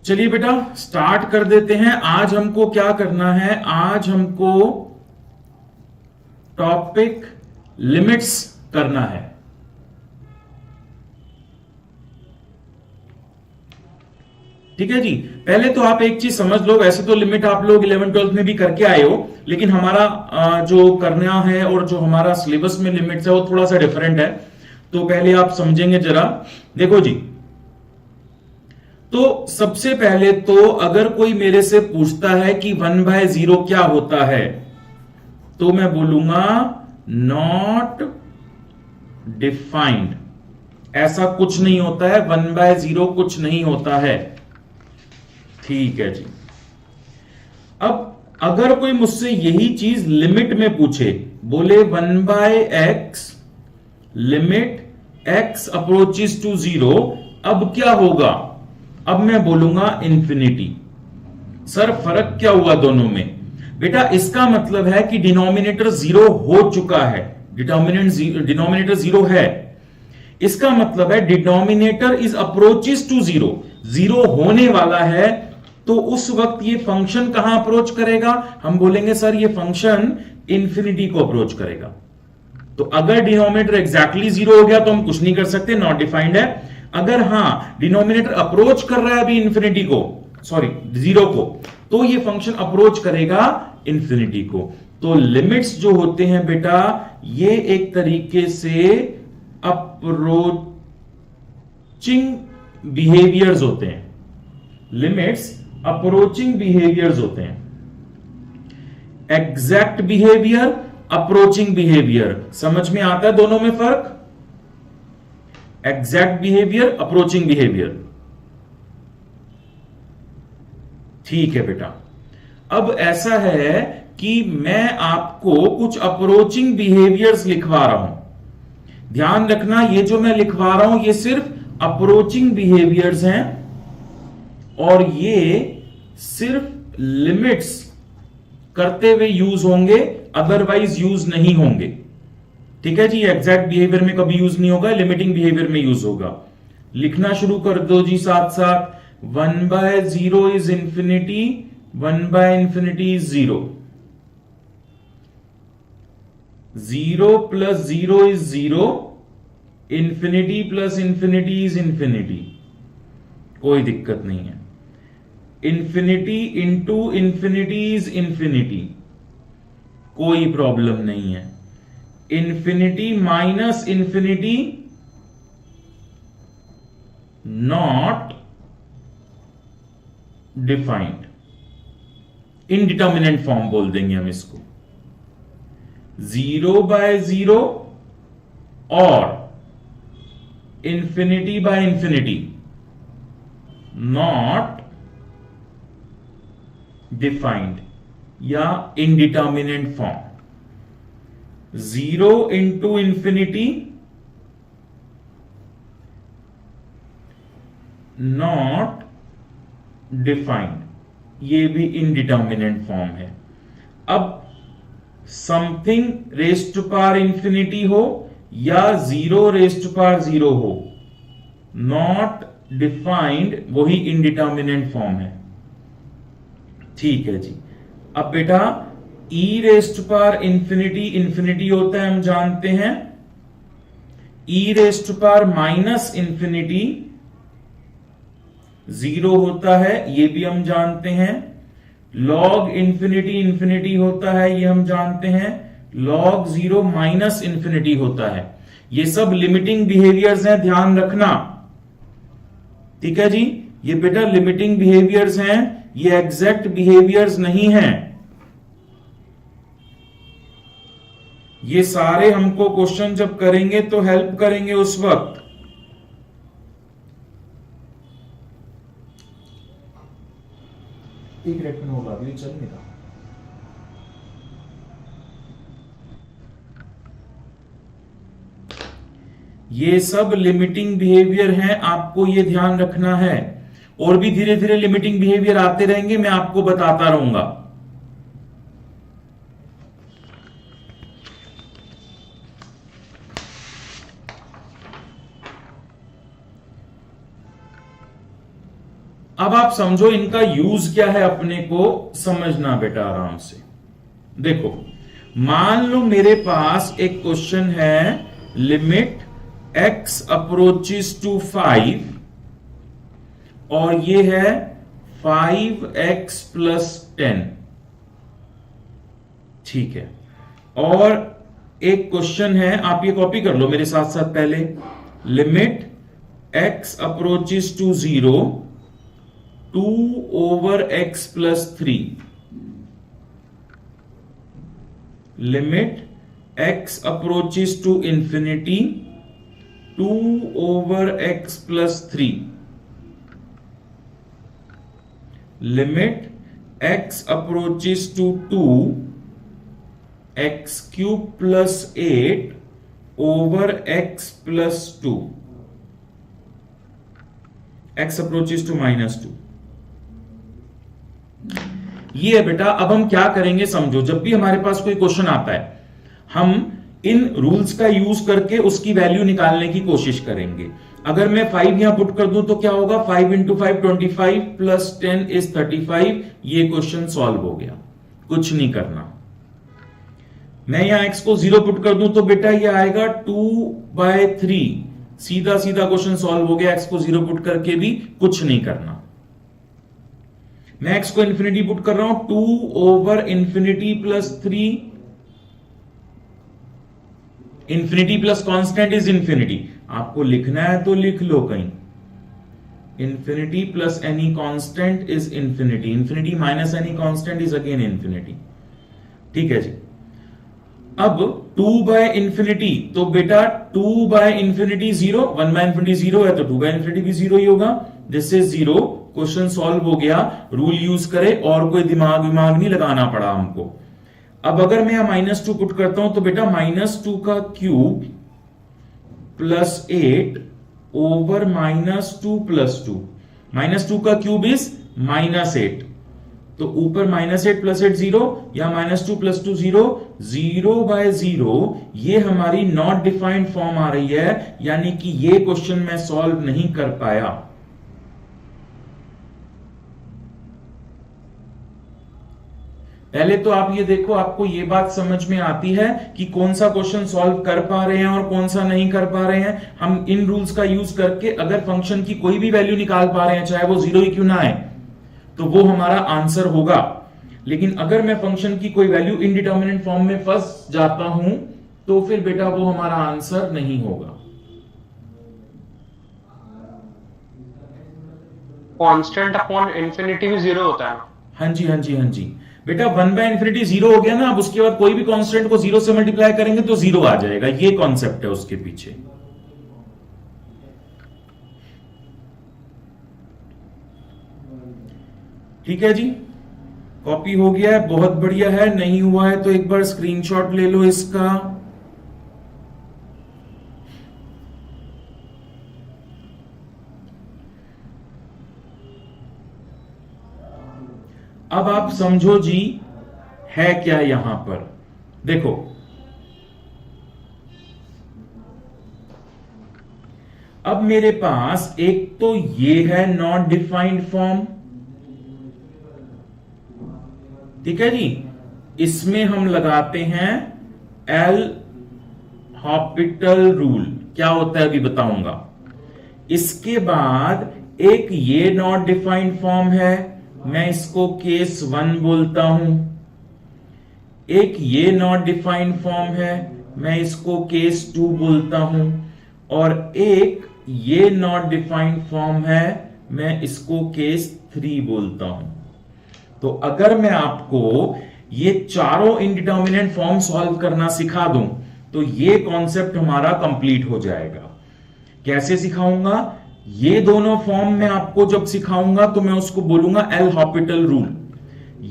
चलिए बेटा स्टार्ट कर देते हैं। आज हमको क्या करना है, आज हमको टॉपिक लिमिट्स करना है। ठीक है जी। पहले तो आप एक चीज समझ लो, वैसे तो लिमिट आप लोग 11 12 में भी करके आए हो, लेकिन हमारा जो करना है और जो हमारा सिलेबस में लिमिट्स है वो थोड़ा सा डिफरेंट है। तो पहले आप समझेंगे जरा। देखो जी, तो सबसे पहले तो अगर कोई मेरे से पूछता है कि 1/0 क्या होता है, तो मैं बोलूंगा नॉट डिफाइंड। ऐसा कुछ नहीं होता है, 1/0 कुछ नहीं होता है। ठीक है जी। अब अगर कोई मुझसे यही चीज लिमिट में पूछे, बोले 1/x limit x approaches to 0, अब क्या होगा? अब मैं बोलूंगा इंफिनिटी। सर फर्क क्या हुआ दोनों में? बेटा इसका मतलब है कि डिनोमिनेटर 0 हो चुका है, डिनोमिनेटर 0 है। इसका मतलब है डिनोमिनेटर इज अप्रोचेस टू 0, 0 होने वाला है। तो उस वक्त ये फंक्शन कहां अप्रोच करेगा? हम बोलेंगे सर ये फंक्शन इंफिनिटी को अप्रोच करेगा। तो अगर डिनोमिनेटर एग्जैक्टली 0 हो गया तो हम कुछ नहीं कर सकते, नॉट डिफाइंड है। अगर हां डिनोमिनेटर अप्रोच कर रहा है अभी इंफिनिटी को, सॉरी 0 को, तो ये फंक्शन अप्रोच करेगा इंफिनिटी को। तो लिमिट्स जो होते हैं बेटा, ये एक तरीके से अप्रोचिंग बिहेवियर्स होते हैं। लिमिट्स अप्रोचिंग बिहेवियर्स होते हैं। एग्जैक्ट बिहेवियर, अप्रोचिंग बिहेवियर, समझ में आता है दोनों में फर्क? Exact behaviour, approaching behaviour. ठीक है बेटा। अब ऐसा है कि मैं आपको कुछ अप्रोचिंग बिहेवियर्स लिखवा रहा हूं। ध्यान रखना, ये जो मैं लिखवा रहा हूं ये सिर्फ अप्रोचिंग बिहेवियर्स हैं और ये सिर्फ लिमिट्स करते हुए यूज होंगे, अदरवाइज यूज नहीं होंगे। ठीक है जी। एग्जैक्ट बिहेवियर में कभी यूज नहीं होगा, लिमिटिंग बिहेवियर में यूज होगा। लिखना शुरू कर दो जी साथ साथ। 1/0 is infinity, 1/∞ is 0, 0 plus 0 is 0, infinity plus infinity is infinity. कोई दिक्कत नहीं है। Infinity into infinity is infinity, कोई प्रॉब्लम नहीं है। Infinity minus infinity not defined, indeterminate form बोल देंगे हम इसको। 0/0 और इंफिनिटी/इंफिनिटी नॉट डिफाइंड या indeterminate form. 0 into infinity not defined, ये भी इनडिटर्मिनेंट फॉर्म है। अब something raised to power infinity हो या 0 रेज्ड टू पावर 0 हो, नॉट डिफाइंड वही इनडिटर्मिनेंट फॉर्म है। ठीक है जी। अब बेटा e raised to power infinity, infinity होता है हम जानते हैं। e raised to power minus infinity 0 होता है, ये भी हम जानते हैं। log इंफिनिटी इंफिनिटी होता है, ये हम जानते हैं। log 0 माइनस इंफिनिटी होता है। ये सब लिमिटिंग बिहेवियर्स हैं, ध्यान रखना। ठीक है जी। ये बेटा लिमिटिंग बिहेवियर्स हैं, ये एग्जैक्ट बिहेवियर्स नहीं हैं। ये सारे हमको क्वेश्चन जब करेंगे तो हेल्प करेंगे उस वक्त। एक रेट में होगा, अभी चल नहीं रहा। ये सब लिमिटिंग बिहेवियर हैं, आपको ये ध्यान रखना है। और भी धीरे धीरे लिमिटिंग बिहेवियर आते रहेंगे, मैं आपको बताता रहूंगा। अब आप समझो इनका यूज क्या है, अपने को समझना बेटा आराम से। देखो मान लो मेरे पास एक क्वेश्चन है, लिमिट x अप्रोचेस टू 5 और ये है 5x प्लस 10, ठीक है। और एक क्वेश्चन है, आप ये कॉपी कर लो मेरे साथ साथ पहले, limit x approaches to 0 2 over x plus 3, limit x approaches to infinity 2 over x plus 3, limit x approaches to 2 x cube plus 8 over x plus 2, x approaches to minus 2। ये है बेटा। अब हम क्या करेंगे समझो, जब भी हमारे पास कोई क्वेश्चन आता है हम इन रूल्स का यूज करके उसकी वैल्यू निकालने की कोशिश करेंगे। अगर मैं 5 यहां पुट कर दूं तो क्या होगा, 5 इंटू 5 25 प्लस 10 इज 35। ये क्वेश्चन सॉल्व हो गया, कुछ नहीं करना। मैं यहां x को 0 पुट कर दूं तो बेटा ये आएगा 2/3, सीधा सीधा क्वेश्चन सॉल्व हो गया। x को 0 पुट करके भी कुछ नहीं करना। मैं x को इंफिनिटी पुट कर रहा हूं, 2 over infinity plus 3, infinity plus constant is infinity. आपको लिखना है तो लिख लो कहीं, infinity plus any constant is infinity, infinity minus any constant is again infinity, ठीक है जी। अब 2 बाय इंफिनिटी, तो बेटा 2 बाय इंफिनिटी 0, 1 बाय इंफिनिटी 0 है तो 2 बाय इंफिनिटी भी 0 ही होगा। दिस इज 0, क्वेश्चन सॉल्व हो गया। रूल यूज करे और कोई दिमाग नहीं लगाना पड़ा हमको। अब अगर मैं यहां -2 पुट करता हूं तो बेटा -2 का क्यूब प्लस 8 ओवर -2 प्लस 2, -2 का क्यूब इज -8, तो ऊपर -8 प्लस 8 0, या -2 प्लस 2 0, 0/0। ये हमारी नॉट डिफाइंड फॉर्म आ रही है, यानी कि ये क्वेश्चन मैं सॉल्व नहीं कर पाया। पहले तो आप ये देखो, आपको ये बात समझ में आती है कि कौन सा क्वेश्चन सॉल्व कर पा रहे हैं और कौन सा नहीं कर पा रहे हैं। हम इन रूल्स का यूज करके अगर फंक्शन की कोई भी वैल्यू निकाल पा रहे हैं, चाहे वो 0 ही क्यों ना आए, तो वो हमारा आंसर होगा। लेकिन अगर मैं फंक्शन की कोई वैल्यू इनडिटर्मिनेट फॉर्म में फंस जाता हूं तो फिर बेटा वो हमारा आंसर नहीं होगा। कांस्टेंट अपॉन इंफिनिटी भी 0 होता है। हाँ जी हाँ जी हाँ जी बेटा, 1 बाय इंफिनिटी 0 हो गया ना। अब उसके बाद कोई भी कांस्टेंट को 0 से मल्टीप्लाई करेंगे तो 0 आ जाएगा। ये कॉन्सेप्ट है उसके पीछे। ठीक है जी, कॉपी हो गया है, बहुत बढ़िया है। नहीं हुआ है तो एक बार स्क्रीनशॉट ले लो इसका। अब आप समझो जी है क्या यहां पर। देखो अब मेरे पास एक तो ये है नॉट डिफाइंड फॉर्म, ठीक है जी। इसमें हम लगाते हैं एल हॉपिटल रूल। क्या होता है अभी बताऊंगा। इसके बाद एक ये नॉट डिफाइंड फॉर्म है, मैं इसको केस 1 बोलता हूं। एक ये नॉट डिफाइंड फॉर्म है, मैं इसको केस 2 बोलता हूं। और एक ये नॉट डिफाइंड फॉर्म है, मैं इसको केस 3 बोलता हूं। तो अगर मैं आपको ये चारों इनडिटर्मिनेट फॉर्म सॉल्व करना सिखा दूं तो ये कॉन्सेप्ट हमारा कंप्लीट हो जाएगा। कैसे सिखाऊंगा? ये दोनों फॉर्म में आपको जब सिखाऊंगा तो मैं उसको बोलूंगा एल हॉपिटल रूल।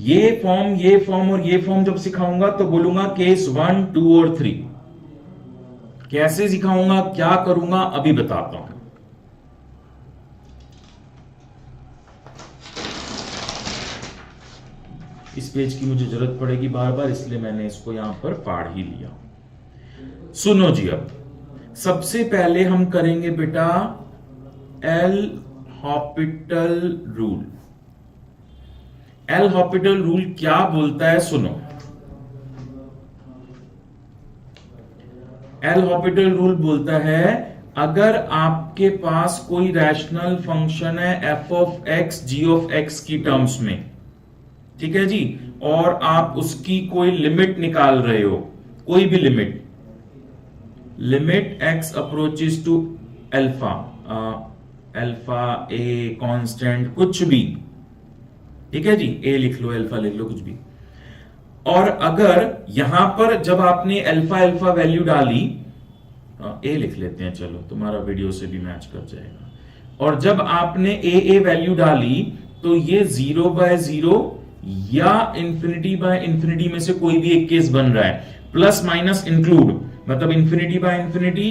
ये फॉर्म और ये फॉर्म जब सिखाऊंगा तो बोलूंगा केस 1, 2 और 3। कैसे सिखाऊंगा, क्या करूंगा, अभी बताता हूं। इस पेज की मुझे जरूरत पड़ेगी बार बार, इसलिए मैंने इसको यहां पर फाड़ ही लिया। सुनो जी, अब सबसे पहले हम करेंगे बेटा L Hôpital rule. L Hôpital rule क्या बोलता है, सुनो। एल हॉपिटल रूल बोलता है अगर आपके पास कोई रैशनल फंक्शन है f of x g of x की टर्म्स में, ठीक है जी, और आप उसकी कोई लिमिट निकाल रहे हो, कोई भी limit, limit x approaches to alpha, alpha a constant कुछ भी, ठीक है जी, ए लिख लो, अल्फा लिख लो, कुछ भी। और अगर यहां पर जब आपने अल्फा अल्फा वैल्यू डाली, ए लिख लेते हैं, चलो तुम्हारा वीडियो से भी मैच कर जाएगा। और जब आपने ए वैल्यू डाली तो ये 0/0 या इंफिनिटी बाय इंफिनिटी में से कोई भी एक केस बन रहा है। प्लस माइनस इंक्लूड, मतलब infinity by infinity,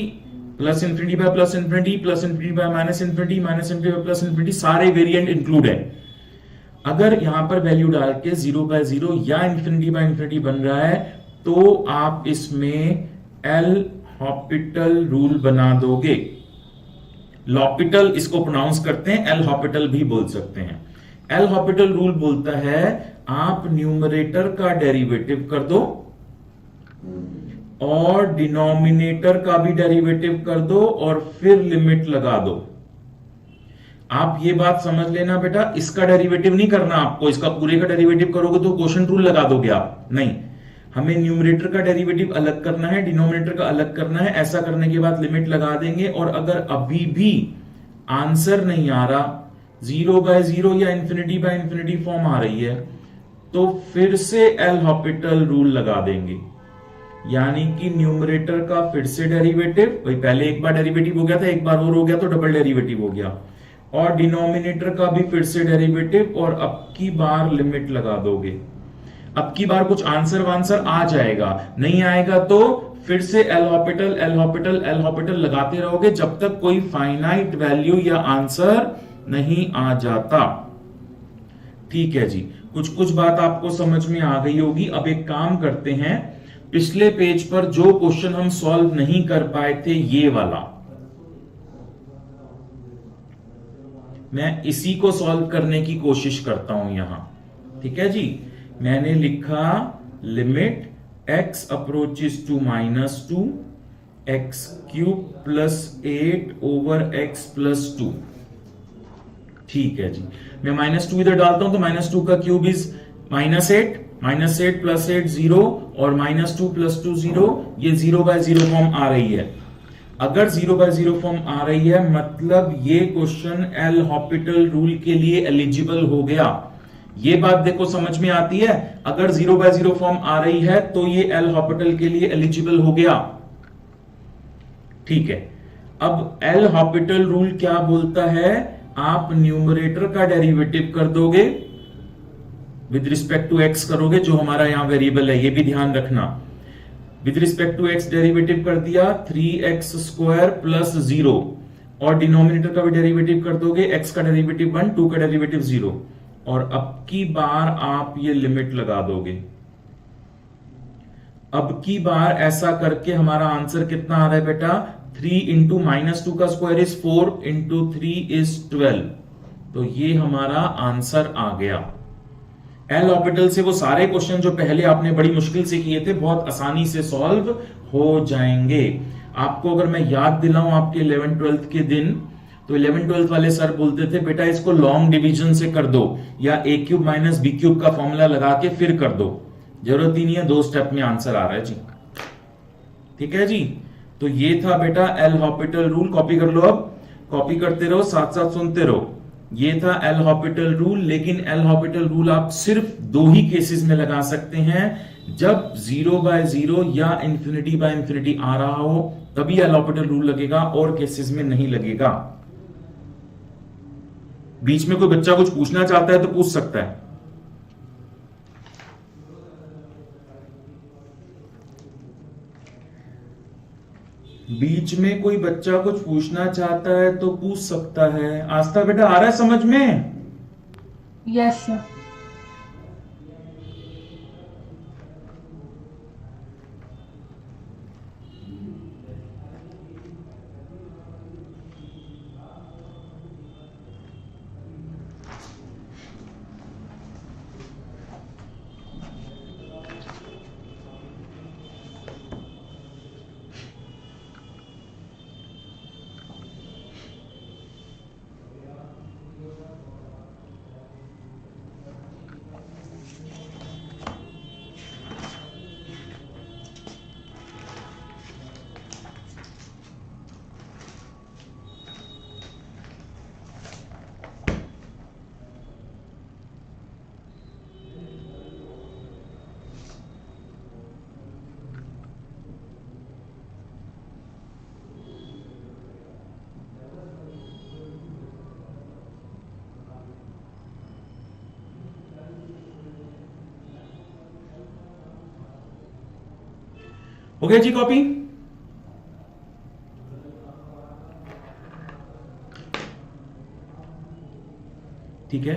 plus infinity by plus infinity, plus infinity by minus infinity, minus infinity by plus infinity, सारे वेरिएंट इंक्लूड है। अगर यहां पर वैल्यू डाल के 0/0 या इंफिनिटी बाय इंफिनिटी बन रहा है तो आप इसमें एल हॉपिटल रूल बना दोगे। लॉपिटल इसको प्रोनाउंस करते हैं, एल हॉपिटल भी बोल सकते हैं। एल हॉपिटल रूल बोलता है आप न्यूमरेटर का डेरिवेटिव कर दो और डिनोमिनेटर का भी डेरिवेटिव कर दो और फिर लिमिट लगा दो। आप ये बात समझ लेना बेटा, इसका डेरिवेटिव नहीं करना आपको, इसका पूरे का डेरिवेटिव करोगे तो क्वोशिएंट रूल लगा दोगे आप, नहीं, हमें न्यूमरेटर का डेरिवेटिव अलग करना है, डिनोमिनेटर का अलग करना है। ऐसा करने के बाद लिमिट लगा देंगे और अगर अभी भी आंसर नहीं आ रहा, 0/0 या इंफिनिटी बाय इंफिनिटी फॉर्म आ रही है, तो फिर से एल हॉपिटल रूल लगा देंगे, यानी कि न्यूमरेटर का फिर से डेरिवेटिव, भाई पहले एक बार डेरिवेटिव हो गया था, एक बार और हो गया तो डबल डेरिवेटिव हो गया, और डिनोमिनेटर का भी फिर से डेरिवेटिव, और अब की बार लिमिट लगा दोगे। अब की बार कुछ आंसर वांसर आ जाएगा, नहीं आएगा तो फिर से L Hôpital L Hôpital L Hôpital लगाते रहोगे जब तक कोई फाइनाइट वैल्यू या आंसर नहीं आ जाता। ठीक है जी, कुछ कुछ बात आपको समझ में आ गई होगी। अब एक काम करते हैं, पिछले पेज पर जो क्वेश्चन हम सॉल्व नहीं कर पाए थे, ये वाला मैं इसी को सॉल्व करने की कोशिश करता हूं यहां। ठीक है जी, मैंने लिखा limit x approaches to -2 x³ + 8 over x + 2। ठीक है जी, मैं -2 इधर डालता हूं तो -2 का क्यूब इज -8, -8 + 8 0, और -2 + 2 0, ये 0/0 फॉर्म आ रही है। अगर 0/0 फॉर्म आ रही है मतलब ये क्वेश्चन एल हॉपिटल रूल के लिए एलिजिबल हो गया। ये बात देखो समझ में आती है, अगर 0/0 फॉर्म आ रही है तो ये एल हॉपिटल के लिए एलिजिबल हो गया। ठीक है, अब एल हॉपिटल रूल क्या बोलता है, आप न्यूमरेटर का डेरिवेटिव कर दोगे, विद रिस्पेक्ट टू एक्स करोगे, जो हमारा यहां वेरिएबल है, ये भी ध्यान रखना। With respect to x derivative कर दिया 3x² + 0, और डिनोमिनेटर का भी डेरिवेटिव कर दोगे, x का डेरिवेटिव 1, 2 का डेरिवेटिव 0, और अब की बार आप ये लिमिट लगा दोगे। अब की बार ऐसा करके हमारा आंसर कितना आ रहा है बेटा, 3 × -2 का स्क्वायर इज 4 × 3 इज 12, तो ये हमारा आंसर आ गया। एल हॉपिटल से वो सारे क्वेश्चन जो पहले आपने बड़ी मुश्किल से किए थे बहुत आसानी से सॉल्व हो जाएंगे। आपको अगर मैं याद दिलाऊं आपके 11th 12th के दिन, तो 11th 12th वाले सर बोलते थे बेटा इसको लॉन्ग डिवीजन से कर दो, या a³ - b³ का फॉर्मूला लगा के फिर कर दो, जरूरत ही नहीं है, 2 स्टेप में आंसर आ रहा है जी। ठीक है जी, तो ये था बेटा एल हॉपिटल रूल। कॉपी कर लो, अब कॉपी करते रहो, साथ साथ सुनते रहो। ये था एल हॉपिटल रूल, लेकिन एल हॉपिटल रूल आप सिर्फ 2 ही केसेस में लगा सकते हैं, जब 0/0 या ∞/∞ आ रहा हो तभी एल हॉपिटल रूल लगेगा, और केसेस में नहीं लगेगा। बीच में कोई बच्चा कुछ पूछना चाहता है तो पूछ सकता है। बीच में कोई बच्चा कुछ पूछना चाहता है तो पूछ सकता है। आस्था बेटा आ रहा है समझ में? Yes sir. हो गया जी कॉपी? ठीक है,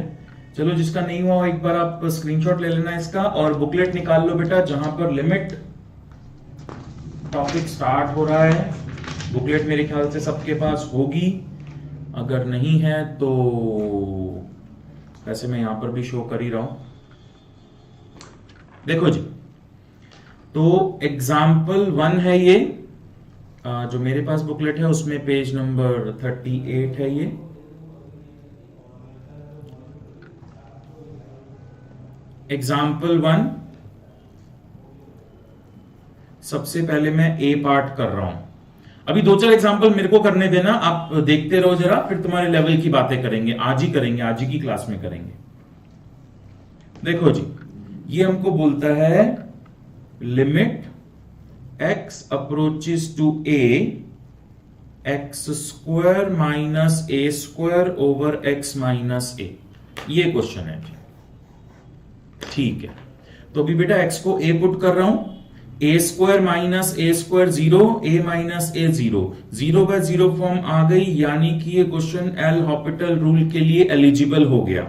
चलो जिसका नहीं हुआ एक बार आप स्क्रीनशॉट ले लेना इसका और बुकलेट निकाल लो बेटा जहां पर लिमिट टॉपिक स्टार्ट हो रहा है। बुकलेट मेरे ख्याल से सबके पास होगी, अगर नहीं है तो वैसे मैं यहां पर भी शो कर ही रहा हूं। देखो जी, तो एग्जाम्पल 1 है ये, जो मेरे पास बुकलेट है उसमें पेज नंबर 38 है ये। एग्जाम्पल 1, सबसे पहले मैं ए पार्ट कर रहा हूं। अभी 2-4 एग्जाम्पल मेरे को करने देना, आप देखते रहो जरा, फिर तुम्हारे लेवल की बातें करेंगे, आज ही करेंगे, आज ही की क्लास में करेंगे। देखो जी, ये हमको बोलता है limit x approaches to a x square minus a square over x minus a, ये क्वेश्चन है। ठीक है, तो अभी बेटा x को a पुट कर रहा हूं, a square minus a square 0, a माइनस a 0, 0 बाय 0 फॉर्म आ गई, यानी कि ये क्वेश्चन एल हॉपिटल रूल के लिए एलिजिबल हो गया।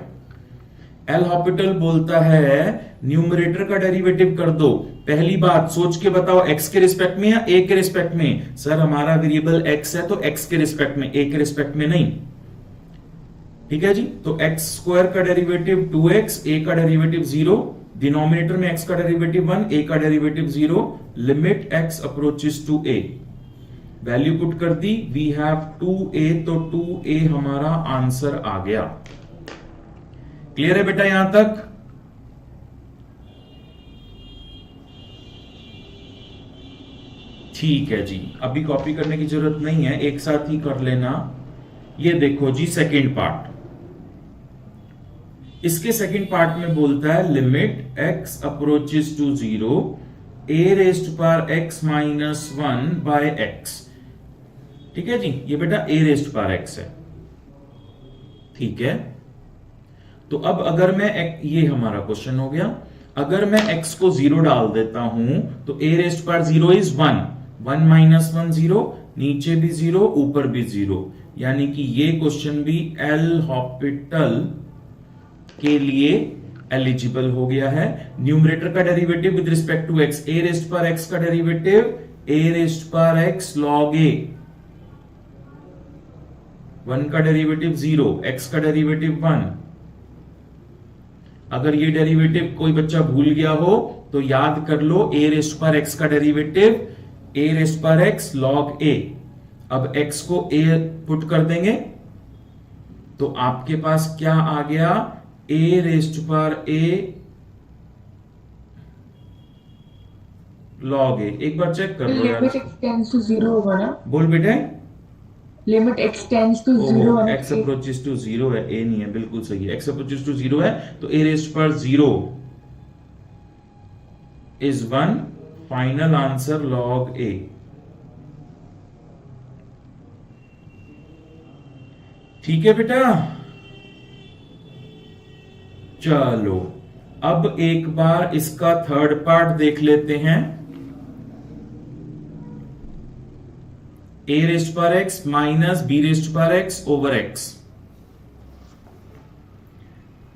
एल हॉपिटल बोलता है न्यूमरेटर का डेरिवेटिव कर दो। पहली बात सोच के बताओ, x के रिस्पेक्ट में या a के रिस्पेक्ट में? सर हमारा वेरिएबल x है तो x के रिस्पेक्ट में, a के रिस्पेक्ट में नहीं। ठीक है जी, तो x स्क्वायर का डेरिवेटिव 2x, a का डेरिवेटिव 0, डिनोमिनेटर में x का डेरिवेटिव 1, a का derivative 0, limit x approaches to a, value put कर दी, वी हैव 2a, तो 2a हमारा आंसर आ गया। क्लियर है बेटा यहां तक? ठीक है जी, अभी कॉपी करने की जरूरत नहीं है, एक साथ ही कर लेना। ये देखो जी सेकंड पार्ट, इसके सेकंड पार्ट में बोलता है limit x approaches to 0 a raised power x minus 1 by x। ठीक है जी, ये बेटा a रेस्ट पावर x है। ठीक है, तो अब अगर मैं ये हमारा क्वेश्चन हो गया, अगर मैं x को 0 डाल देता हूं तो a raised power 0 is 1, 1 minus 1 0, नीचे भी 0 ऊपर भी 0, यानी कि ये क्वेश्चन भी एल हॉपिटल के लिए एलिजिबल हो गया है। न्यूमरेटर का derivative with respect to x, a raised power x का derivative a raised power x log a, 1 का डेरिवेटिव 0, x का डेरिवेटिव 1। अगर ये डेरिवेटिव कोई बच्चा भूल गया हो तो याद कर लो, a रेस्ट पावर x का derivative a raised power x log a। अब x को a पुट कर देंगे तो आपके पास क्या आ गया, a raised power a log a। एक बार चेक कर लो यार, लिमिट x टेंड्स टू 0 होगा ना? बोल बेटे। लिमिट x टेंड्स टू 0 होगा। x अप्रोचेस टू 0 है, a नहीं है, बिल्कुल सही है, x अप्रोचेस टू 0 है तो a raised power 0 is 1, final answer log a। ठीक है बेटा, चलो अब एक बार इसका थर्ड पार्ट देख लेते हैं। a raised power x minus b raised power x over x,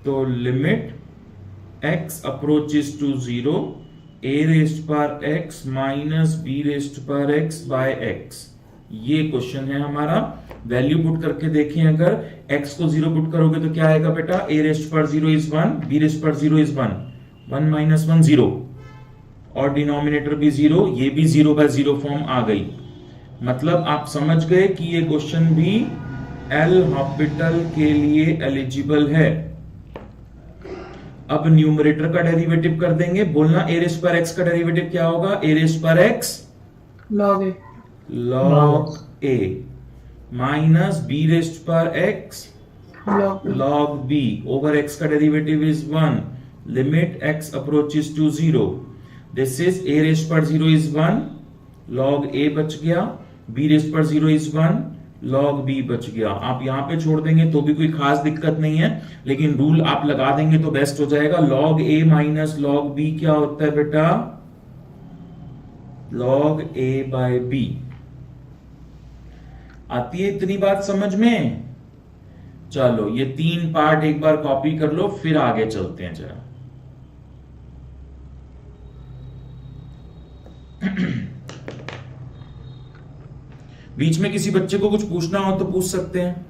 तो limit x approaches to 0 a raised power x minus b raised power x by x, ये क्वेश्चन है हमारा। वैल्यू पुट करके देखें, अगर x को 0 पुट करोगे तो क्या आएगा बेटा, a raised power 0 is 1, b raised power 0 is 1, 1 minus 1 0, और डिनोमिनेटर भी 0, ये भी 0 बाय 0 फॉर्म आ गई। मतलब आप समझ गए कि ये क्वेश्चन भी एल हॉपिटल के लिए एलिजिबल है। अब न्यूमरेटर का डेरिवेटिव कर देंगे, बोलना a रेस्ट पावर x का डेरिवेटिव क्या होगा, a raised power x log a log a minus b raised power x log b over x का derivative is 1, limit x approaches to 0, this is a raised power 0 is 1, log a बच गया, b raised power 0 is 1, log b बच गया। आप यहां पे छोड़ देंगे तो भी कोई खास दिक्कत नहीं है, लेकिन रूल आप लगा देंगे तो बेस्ट हो जाएगा। log a minus log b क्या होता है बेटा, log a बाय बी। आती है इतनी बात समझ में? चलो ये 3 पार्ट एक बार कॉपी कर लो, फिर आगे चलते हैं जरा। बीच में किसी बच्चे को कुछ पूछना हो तो पूछ सकते हैं।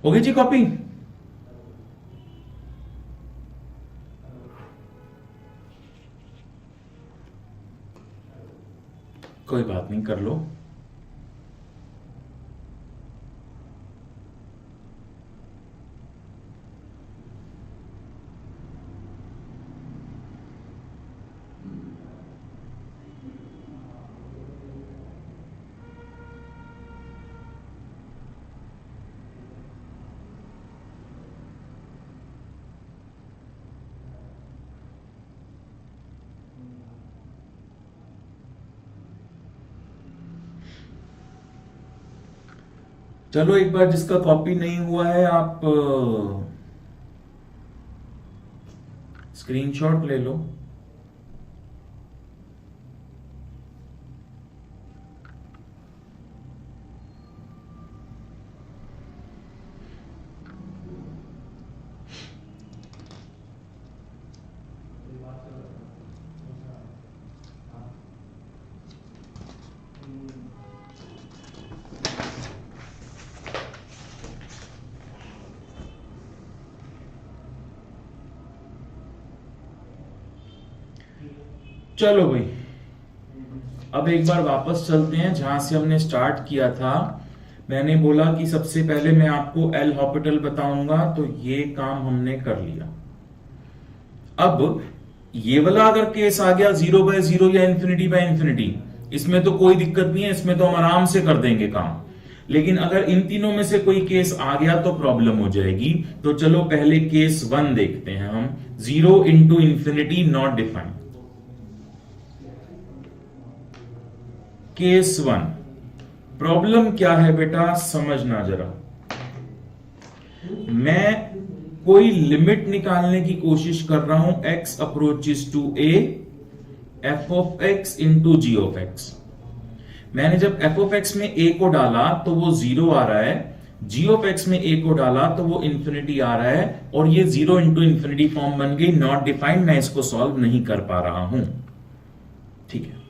हो गई जी कॉपी? कोई बात नहीं, कर लो। चलो एक बार जिसका कॉपी नहीं हुआ है आप स्क्रीनशॉट ले लो। चलो भाई, अब एक बार वापस चलते हैं जहां से हमने स्टार्ट किया था। मैंने बोला कि सबसे पहले मैं आपको एल हॉपिटल बताऊंगा, तो ये काम हमने कर लिया। अब ये वाला अगर केस आ गया 0/0 या ∞/∞, इसमें तो कोई दिक्कत नहीं है, इसमें तो हम आराम से कर देंगे काम। लेकिन अगर इन तीनों में से कोई केस आ गया तो प्रॉब्लम हो जाएगी। तो चलो पहले केस 1 देखते हैं हम। 0 × ∞ नॉट डिफाइंड। केस 1 प्रॉब्लम क्या है बेटा, समझना जरा। मैं कोई लिमिट निकालने की कोशिश कर रहा हूं, x approaches to a, f(x) × g(x). मैंने जब f(x) में a को डाला तो वो 0 आ रहा है, g(x) में a को डाला तो वो ∞ आ रहा है, और ये 0 × ∞ फॉर्म बन गई, नॉट डिफाइंड। मैं इसको सॉल्व नहीं कर पा रहा हूं, ठीक है।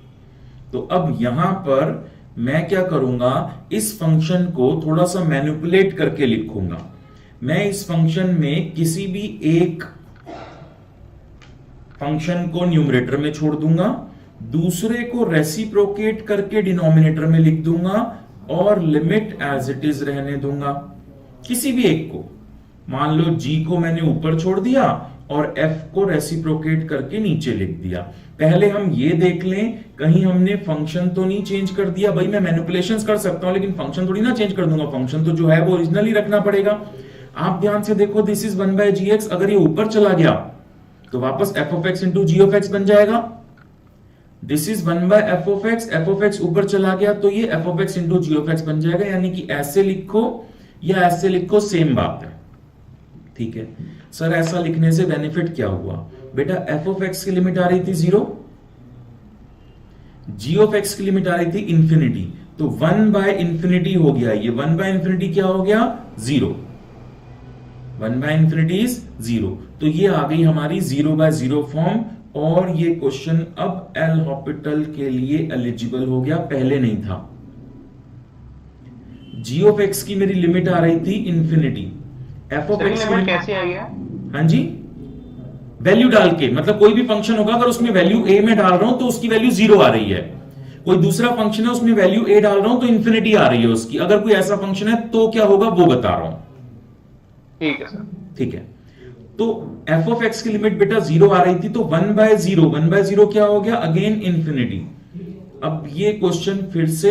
तो अब यहां पर मैं क्या करूंगा, इस फंक्शन को थोड़ा सा मैनिपुलेट करके लिखूंगा। मैं इस फंक्शन में किसी भी एक फंक्शन को न्यूमरेटर में छोड़ दूंगा, दूसरे को रेसिप्रोकेट करके डिनोमिनेटर में लिख दूंगा, और लिमिट एज इट इज रहने दूंगा। किसी भी एक को, मान लो g को मैंने ऊपर छोड़ दिया और f को रेसिप्रोकेट करके नीचे लिख दिया। पहले हम ये देख लें कहीं हमने फंक्शन तो नहीं चेंज कर दिया। भाई मैं मैनिपुलेशंस कर सकता हूं, लेकिन फंक्शन थोड़ी ना चेंज कर दूंगा। फंक्शन तो जो है वो ओरिजिनली रखना पड़ेगा। आप ध्यान से देखो, दिस इज 1/gx। अगर ये ऊपर चला गया तो वापस f(x) × g(x) बन जाएगा। दिस इज 1/f(x), f(x) ऊपर चला गया तो ये f(x) × g(x) बन जाएगा। यानी कि ऐसे लिखो या ऐसे लिखो, सेम बात है, ठीक है। सर ऐसा लिखने से बेनिफिट क्या हुआ? बेटा f(x) की लिमिट आ रही थी 0, g(x) की लिमिट आ रही थी ∞, तो 1/∞ हो गया। ये 1/∞ क्या हो गया? 0। 1/∞ इज 0। तो ये आ गई हमारी 0/0 फॉर्म, और ये क्वेश्चन अब एल हॉपिटल के लिए एलिजिबल हो गया, पहले नहीं था। जी ऑफ एक्स की मेरी लिमिट आ रही थी infinity, F of x limit कैसी आई है? हाँ जी, वैल्यू डाल के, मतलब कोई भी फंक्शन होगा अगर उसमें वैल्यू ए में डाल रहा हूं तो उसकी वैल्यू 0 आ रही है, कोई दूसरा फंक्शन है उसमें वैल्यू ए डाल रहा हूं तो इंफिनिटी आ रही है उसकी, अगर कोई ऐसा फंक्शन है तो क्या होगा वो बता रहा हूं। ठीक है सर। ठीक है, तो एफ ऑफ एक्स की लिमिट बेटा 0 आ रही थी, तो 1/0 क्या हो गया, अगेन इंफिनिटी। अब ये क्वेश्चन फिर से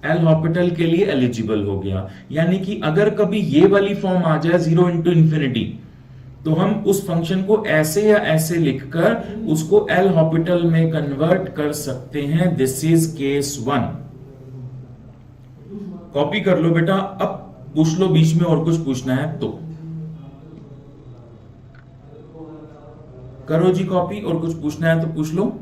एल हॉपिटल के लिए एलिजिबल हो गया, यानी कि अगर कभी ये वाली फॉर्म आ जाए 0 इंटू इंफिनिटी, तो हम उस फंक्शन को ऐसे या ऐसे लिखकर उसको एल हॉपिटल में कन्वर्ट कर सकते हैं। This is case 1। कॉपी कर लो बेटा, अब पूछ लो बीच में और कुछ पूछना है तो करो जी कॉपी, और कुछ पूछना है तो पूछ लो।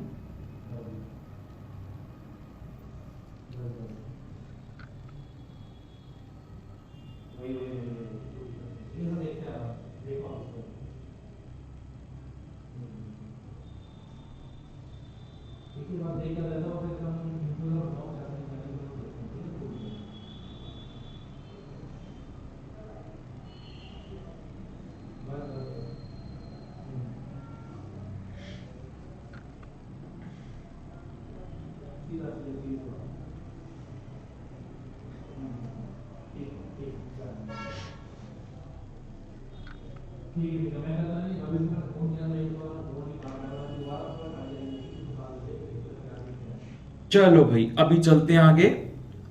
चलो भाई अभी चलते हैं आगे,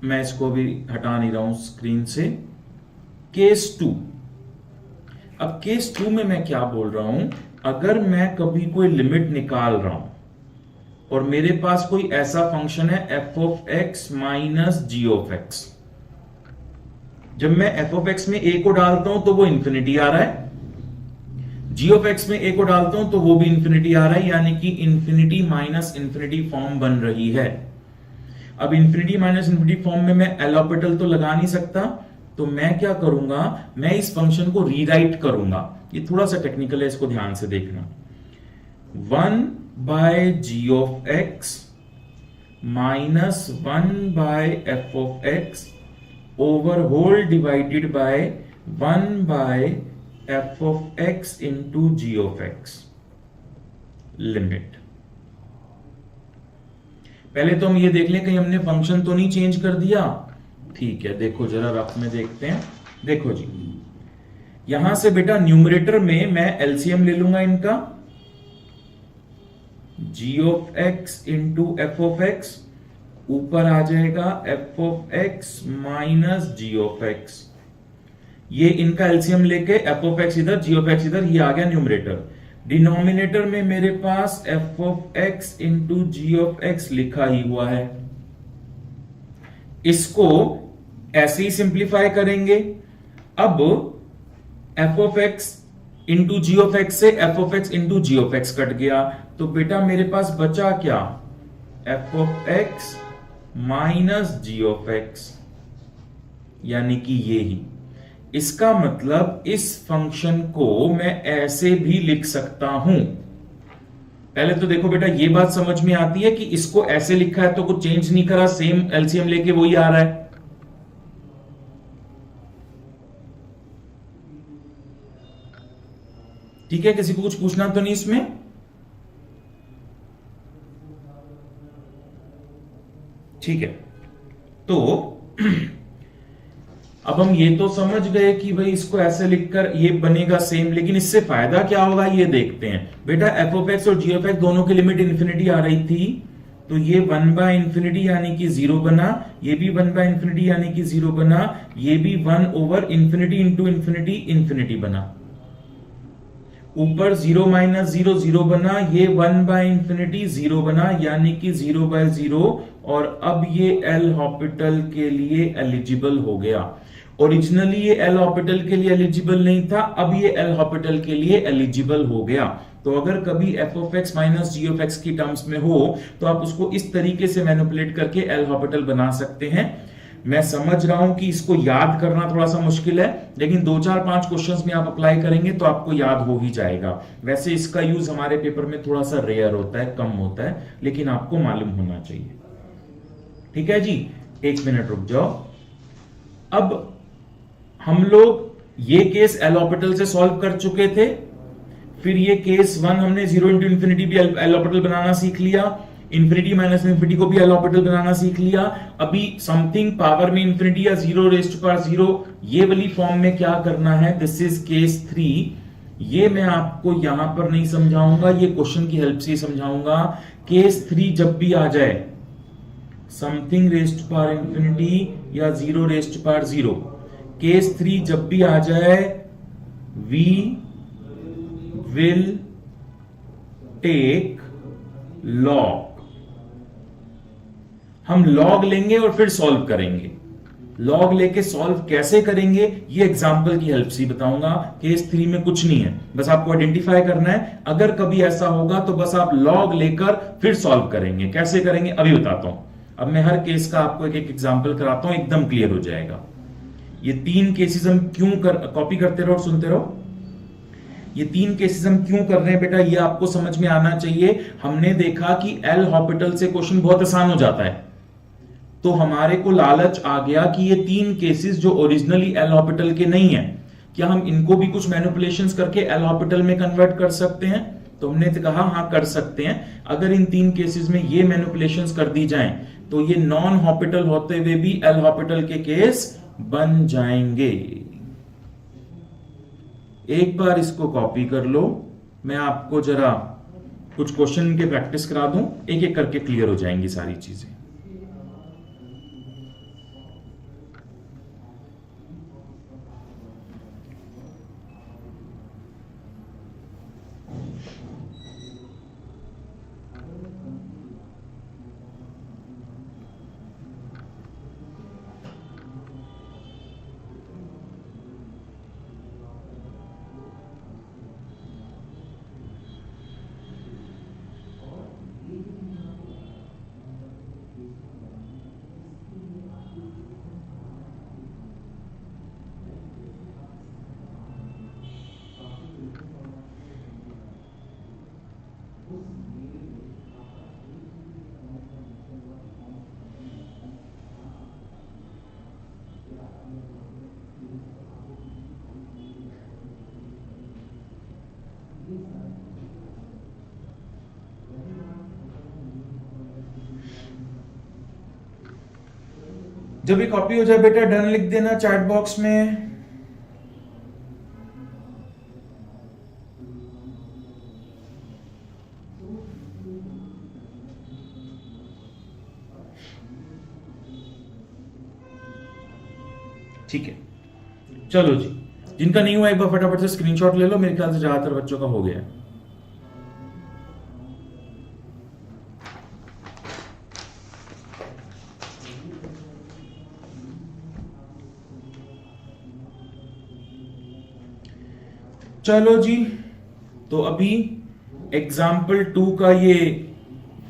मैं इसको भी हटा नहीं रहा हूं स्क्रीन से। केस 2। अब केस 2 में मैं क्या बोल रहा हूं, अगर मैं कभी कोई लिमिट निकाल रहा हूं और मेरे पास कोई ऐसा फंक्शन है f of x minus ji of x, जब मैं एफ ऑफ एक्स में ए को डालता हूं तो वो इंफिनिटी आ रहा है, जी ऑफ एक्स में ए को डालता हूं तो वो भी इंफिनिटी आ रहा है, यानी कि इंफिनिटी माइनस इंफिनिटी फॉर्म बन रही है। अब इंफिनिटी माइनस इंफिनिटी फॉर्म में मैं एल हॉपिटल तो लगा नहीं सकता, तो मैं क्या करूंगा, मैं इस फंक्शन को रीराइट करूंगा। ये थोड़ा सा टेक्निकल है, इसको ध्यान से देखना। 1/g of x minus 1/f of x over whole divided by 1/f of x into ji of x limit. पहले तो हम ये देख लें कहीं हमने फंक्शन तो नहीं चेंज कर दिया। ठीक है, देखो जरा रफ में देखते हैं। देखो जी, यहां से बेटा न्यूमरेटर में मैं एलसीएम ले लूंगा इनका, g of x into f of x, ऊपर आ जाएगा f of x minus ji of x. ये इनका एलसीएम लेके एफ ऑफ एक्स इधर, जी ऑफ एक्स इधर, ये आ गया न्यूमरेटर। डिनोमिनेटर में मेरे पास F of x into ji of x लिखा ही हुआ है। इसको ऐसे ही सिंप्लीफाई करेंगे। अब F of x into ji of x से F of x into ji of x cut गया, तो बेटा मेरे पास बचा क्या, F of x minus ji of x, यानी कि ये ही। इसका मतलब इस फंक्शन को मैं ऐसे भी लिख सकता हूं। पहले तो देखो बेटा ये बात समझ में आती है कि इसको ऐसे लिखा है तो कुछ चेंज नहीं करा, सेम एलसीएम लेके वही आ रहा है। ठीक है, किसी को कुछ पूछना तो नहीं इसमें? ठीक है, तो अब हम ये तो समझ गए कि भाई इसको ऐसे लिखकर ये बनेगा सेम, लेकिन इससे फायदा क्या होगा ये देखते हैं। बेटा एफ ऑफ एक्स और जी ऑफ एक्स दोनों की लिमिट इंफिनिटी आ रही थी, तो ये 1/इंफिनिटी यानी कि 0 बना, ये भी 1/इंफिनिटी यानी कि 0 बना, ये भी 1/इंफिनिटी इंटू इंफिनिटी इंफिनिटी बना। ऊपर 0 माइनस 0 0 बना, ये 1/इंफिनिटी 0 बना, यानी कि 0/0, और अब ये एल हॉपिटल के लिए एलिजिबल हो गया। ओरिजिनली ये एल हॉपिटल के लिए एलिजिबल नहीं था, अब ये एल हॉपिटल के लिए एलिजिबल हो गया। तो अगर कभी f of x minus ji of x की टर्म्स में हो तो आप उसको इस तरीके से मैनिपुलेट करके एल हॉपिटल बना सकते हैं। मैं समझ रहा हूं कि इसको याद करना थोड़ा सा मुश्किल है, लेकिन 2 4 5 क्वेश्चंस में आप अप्लाई करेंगे तो आपको याद हो ही जाएगा। वैसे इसका यूज हमारे पेपर में थोड़ा सा रेयर होता है, कम होता है, लेकिन आपको मालूम होना चाहिए। ठीक है जी, 1 मिनट रुक जाओ। अब हम लोग ये केस एल ऑर्बिटल से सॉल्व कर चुके थे, फिर ये केस 1 हमने 0 इंटू इंफिनिटी भी एल ऑर्बिटल बनाना सीख लिया, इंफिनिटी माइनस इंफिनिटी को भी एल ऑर्बिटल बनाना सीख लिया। अभी समथिंग पावर में इंफिनिटी या 0 रेज़्ड टू पावर 0 ये वाली फॉर्म में क्या करना है, दिस इज केस 3। ये मैं आपको यहां पर नहीं समझाऊंगा, ये क्वेश्चन की हेल्प से समझाऊंगा। केस 3 जब भी आ जाए something raised to power infinity या 0 रेज़्ड टू पावर 0, केस 3 जब भी आ जाए वी विल टेक लॉग। हम लॉग लेंगे और फिर सॉल्व करेंगे। लॉग लेके सॉल्व कैसे करेंगे ये एग्जांपल की हेल्प से बताऊंगा। केस 3 में कुछ नहीं है, बस आपको आइडेंटिफाई करना है। अगर कभी ऐसा होगा तो बस आप लॉग लेकर फिर सॉल्व करेंगे। कैसे करेंगे अभी बताता हूं। अब मैं हर केस का आपको एक एक एग्जांपल कराता हूं, एकदम क्लियर हो जाएगा। ये 3 केसेस हम क्यों कॉपी करते रहो और सुनते रहो। ये 3 केसेस हम क्यों कर रहे हैं बेटा, ये आपको समझ में आना चाहिए। हमने देखा कि एल हॉस्पिटल से क्वेश्चन बहुत आसान हो जाता है, तो हमारे को लालच आ गया कि ये 3 केसेस जो ओरिजिनली एल हॉस्पिटल के नहीं है, क्या हम इनको भी कुछ मैनिपुलेशंस करके एल हॉस्पिटल में कन्वर्ट कर सकते हैं। तो हमने तो कहा हाँ कर सकते हैं। अगर इन 3 केसेस में ये मैनिपुलेशंस कर दी जाएं तो ये नॉन हॉस्पिटल होते हुए भी एल हॉस्पिटल के केस बन जाएंगे। एक बार इसको कॉपी कर लो, मैं आपको जरा कुछ क्वेश्चन के प्रैक्टिस करा दूं, एक एक करके क्लियर हो जाएंगी सारी चीजें। जब ये कॉपी हो जाए बेटा डन लिख देना चैट बॉक्स में। ठीक है, चलो जी, जिनका नहीं हुआ एक बार फटाफट से स्क्रीनशॉट ले लो। मेरे ख्याल से ज्यादातर बच्चों का हो गया है। चलो जी, तो अभी एग्जाम्पल 2 का ये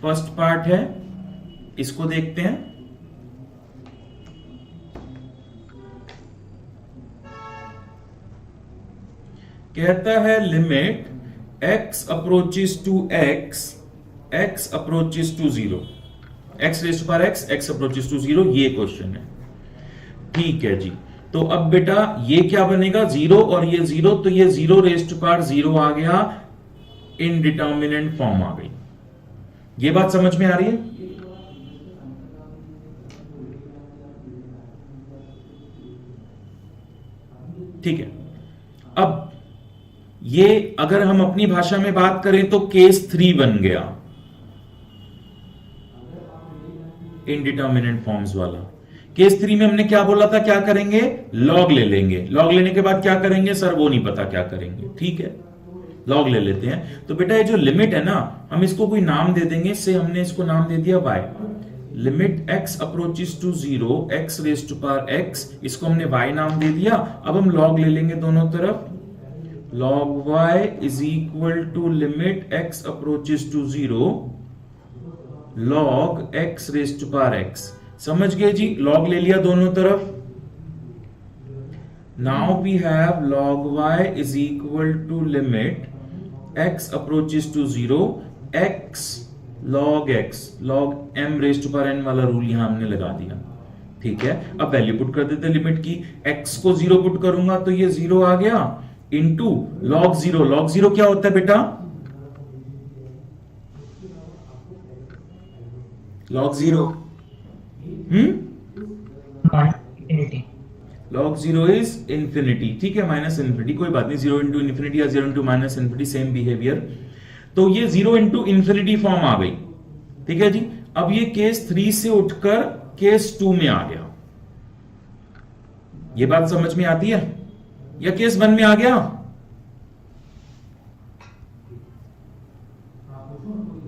फर्स्ट पार्ट है, इसको देखते हैं। कहता है limit x approaches to x, x approaches to 0, x raised to power x, x approaches to 0, ये क्वेश्चन है। ठीक है जी, तो अब बेटा ये क्या बनेगा 0 और ये 0, तो ये 0 रेज़्ड टू पावर 0 आ गया, इनडिटर्मिनेंट फॉर्म आ गई। ये बात समझ में आ रही है। ठीक है, अब ये अगर हम अपनी भाषा में बात करें तो केस 3 बन गया, इनडिटर्मिनेंट फॉर्म्स वाला। केस 3 में हमने क्या बोला था, क्या करेंगे, लॉग ले लेंगे। लॉग लेने के बाद क्या करेंगे सर, वो नहीं पता क्या करेंगे। ठीक है, लॉग ले लेते हैं। तो बेटा ये जो लिमिट है ना, हम इसको कोई नाम दे देंगे। इससे हमने इसको नाम दे दिया y। Limit x approaches to 0, x raised to power x, इसको हमने y नाम दे दिया। अब हम लॉग ले लेंगे दोनों तरफ। log y is equal to limit x approaches to 0 log x raised to power x। समझ गए जी, लॉग ले लिया दोनों तरफ। Now we have log y is equal to limit x approaches to 0 x log x, log m raised to power n वाला rule यहां हमने लगा दिया। ठीक है, अब वैल्यू पुट कर देते लिमिट की, x को 0 पुट करूंगा तो ये 0 आ गया, इनटू log 0। log 0 क्या होता है बेटा? log 0 infinity. log 0 is infinity, ठीक है, माइनस इंफिनिटी, कोई बात नहीं, 0 इंटू इंफिनिटी या 0 into minus infinity same behaviour. तो ये 0 इंटू इंफिनिटी फॉर्म आ गई, ठीक है जी। अब ये केस 3 से उठकर केस 2 में आ गया। ये बात समझ में आती है? या केस 1 में आ गया?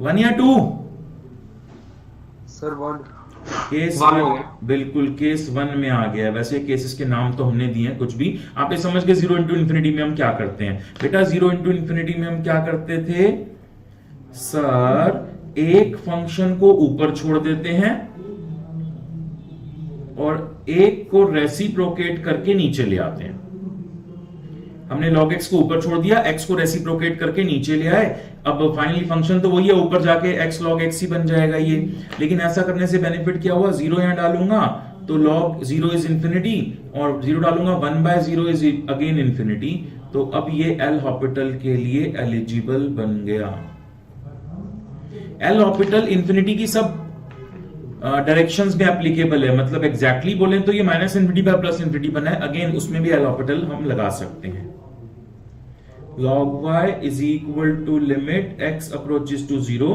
1 या 2? सर 1 केस 1 हो गया। बिल्कुल केस 1 में आ गया। वैसे केसेस के नाम तो हमने दिए हैं, कुछ भी आप ये समझ के 0 इंटू इंफिनिटी में हम क्या करते हैं बेटा? 0 इंटू इंफिनिटी में हम क्या करते थे सर? एक फंक्शन को ऊपर छोड़ देते हैं और एक को रेसिप्रोकेट करके नीचे ले आते हैं। हमने log x को ऊपर छोड़ दिया, x को रेसिप्रोकेट करके नीचे ले आए। अब फाइनली फंक्शन तो वही है, ऊपर जाके x log x ही बन जाएगा ये। लेकिन ऐसा करने से बेनिफिट क्या हुआ? 0 यहां डालूंगा तो log 0 इज इंफिनिटी, और 0 डालूंगा 1/0 इज अगेन इंफिनिटी। तो अब ये एल हॉपिटल के लिए एलिजिबल बन गया। एल हॉपिटल इंफिनिटी की सब डायरेक्शंस में एप्लीकेबल है, मतलब एग्जैक्टली बोले तो ये minus infinity by plus infinity बना है, अगेन उसमें भी एल हॉपिटल हम लगा सकते हैं। log y is equal to limit x approaches to 0,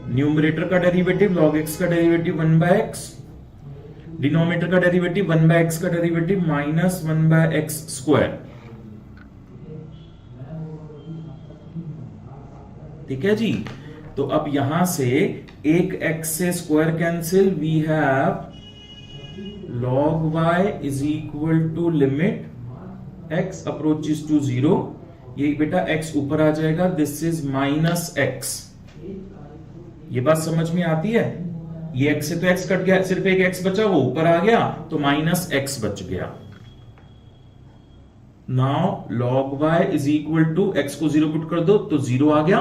numerator का डेरिवेटिव log x का डेरिवेटिव 1/x, डिनोमिनेटर का डेरिवेटिव 1/x का डेरिवेटिव माइनस 1/x स्क्वायर, ठीक है जी। तो अब यहां से एक x से square cancel, we have log y is equal to limit x approaches to 0। ये बेटा x ऊपर आ जाएगा, दिस इज माइनस x। ये बात समझ में आती है? ये x से तो x कट गया, सिर्फ एक x बचा, वो ऊपर आ गया तो माइनस x बच गया। Now log y is equal to x को 0 पुट कर दो तो 0 आ गया,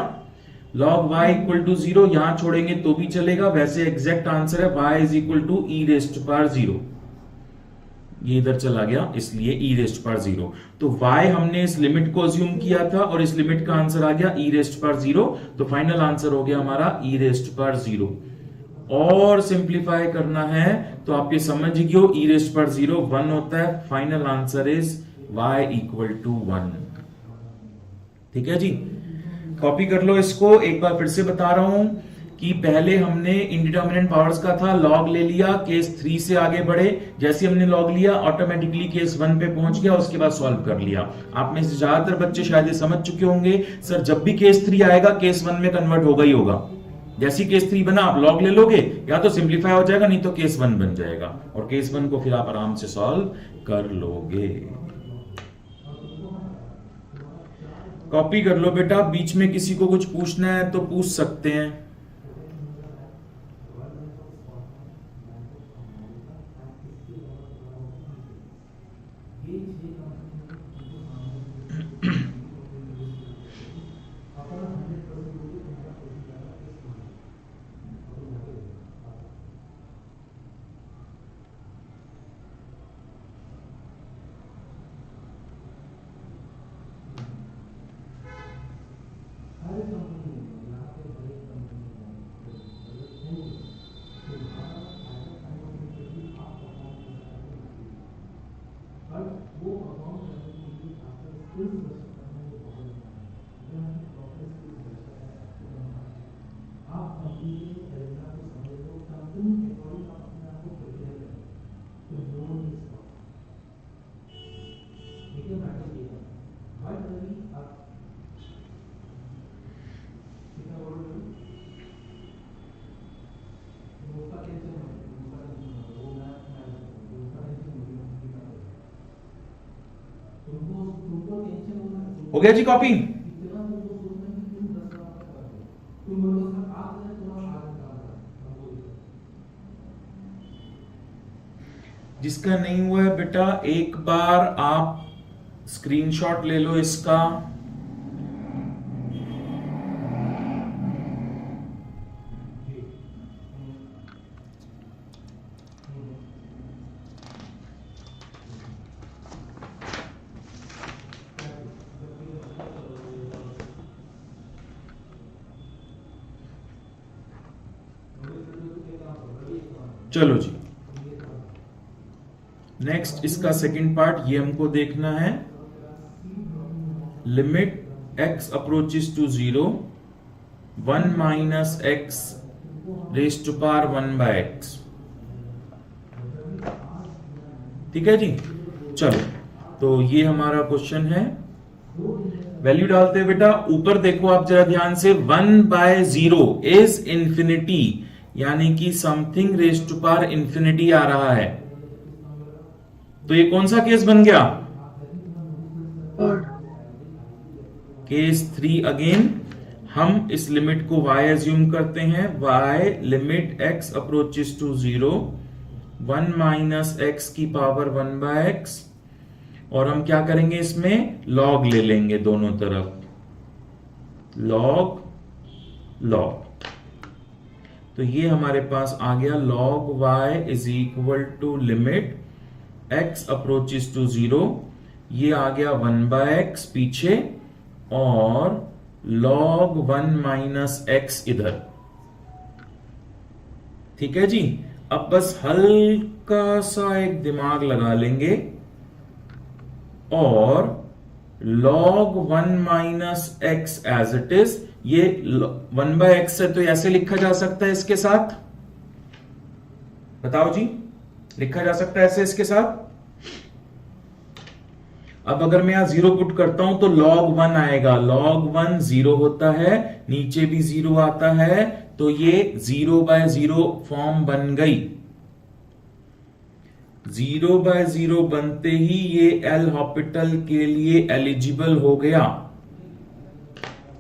log y इक्वल टू 0 यहां छोड़ेंगे तो भी चलेगा, वैसे एग्जैक्ट आंसर है y is equal to e raised power 0। ये इधर चला गया इसलिए e रेस्ट पावर 0। तो y हमने इस लिमिट को अज्यूम किया था और इस लिमिट का आंसर आ गया e रेस्ट पावर 0। तो फाइनल आंसर हो गया हमारा e रेस्ट पावर 0। और सिंप्लीफाई करना है तो आप ये समझ गए, e रेस्ट पावर 0 1 होता है। Final answer is y equal to 1। ठीक है जी, कॉपी कर लो इसको। एक बार फिर से बता रहा हूं कि पहले हमने इंडिटरमिनेंट पावर्स का था, लॉग ले लिया, केस 3 से आगे बढ़े, जैसे हमने लॉग लिया ऑटोमेटिकली केस 1 पे पहुंच गया, उसके बाद सॉल्व कर लिया। आप में से ज्यादातर बच्चे शायद ये समझ चुके होंगे, सर जब भी केस 3 आएगा केस 1 में कन्वर्ट होगा ही होगा। जैसी केस 3 बना आप लॉग ले लोगे, या तो सिंप्लीफाई हो जाएगा नहीं तो केस 1 बन जाएगा, और केस 1 को फिर आप आराम से सॉल्व कर लोगे। कॉपी कर लो बेटा, बीच में किसी को कुछ पूछना है तो पूछ सकते हैं। हो गया जी कॉपी? जिसका नहीं हुआ है बेटा, एक बार आप स्क्रीनशॉट ले लो इसका, चलो जी, नेक्स्ट इसका सेकंड पार्ट ये हमको देखना है। Limit x approaches to 0 1 minus x raise to power 1 by x. ठीक है जी, चलो तो ये हमारा क्वेश्चन है। वैल्यू डालते हैं बेटा। ऊपर देखो आप जरा ध्यान से, 1 बाय 0 इज इंफिनिटी, यानी कि something raise to power infinity आ रहा है। तो ये कौन सा केस बन गया? थर्ड। Case 3 again. हम इस लिमिट को y एज्यूम करते हैं। y limit x approaches to 0 1 minus x की पावर 1 बाय एक्स, और हम क्या करेंगे इसमें लॉग ले लेंगे दोनों तरफ, लॉग। तो ये हमारे पास आ गया log y is equal to limit x approaches to 0, ये आ गया 1 बाय एक्स पीछे, और log 1 माइनस एक्स इधर। ठीक है जी, अब बस हल्का सा एक दिमाग लगा लेंगे और log 1 minus x as it is, ये 1 बाय एक्स है तो ऐसे लिखा जा सकता है इसके साथ। बताओ जी, लिखा जा सकता है ऐसे इसके साथ। अब अगर मैं यहां 0 पुट करता हूं तो log 1 आएगा। log 1 0 होता है, नीचे भी 0 आता है, तो ये 0 बाय 0 फॉर्म बन गई। 0 बाय 0 बनते ही ये एल हॉस्पिटल के लिए एलिजिबल हो गया।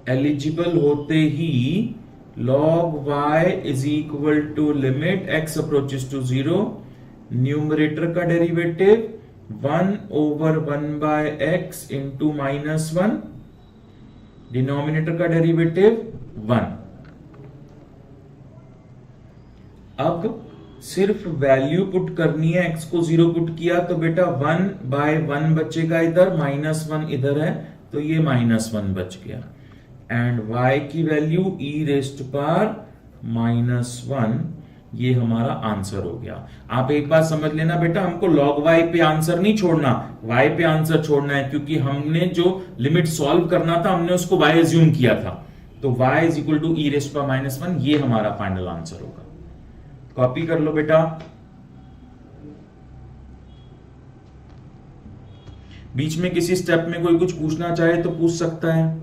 एलिजिबल होते ही log y is equal to limit x approaches to 0, numerator का derivative 1 over 1 by x into -1, denominator का डेरिवेटिव 1। अब सिर्फ वैल्यू पुट करनी है। x को 0 पुट किया तो बेटा 1 बाय 1 बचेगा इधर, -1 इधर है तो ये -1 बच गया। एंड y की value e raise to power -1, ये हमारा आंसर हो गया। आप एक बात समझ लेना बेटा, हमको log y पे आंसर नहीं छोड़ना, y पे आंसर छोड़ना है, क्योंकि हमने जो लिमिट सॉल्व करना था हमने उसको y एज्यूम किया था। तो y is equal to e raise to power -1, ये हमारा फाइनल आंसर होगा। कॉपी कर लो बेटा। बीच में किसी स्टेप में कोई कुछ पूछना चाहे तो पूछ सकता है।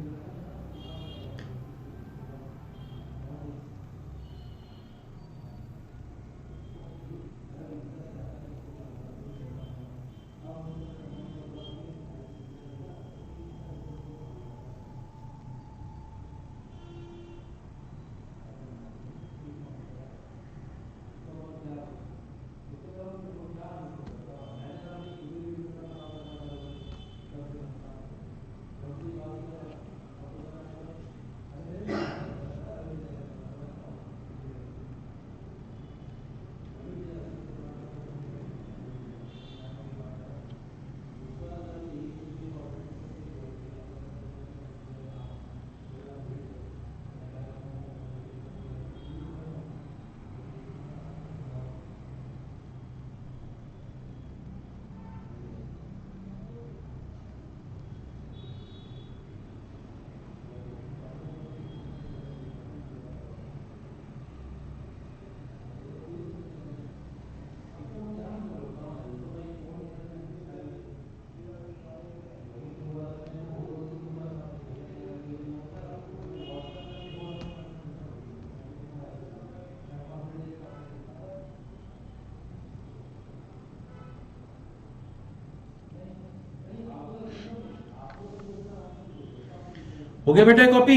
हो गया बेटा कॉपी?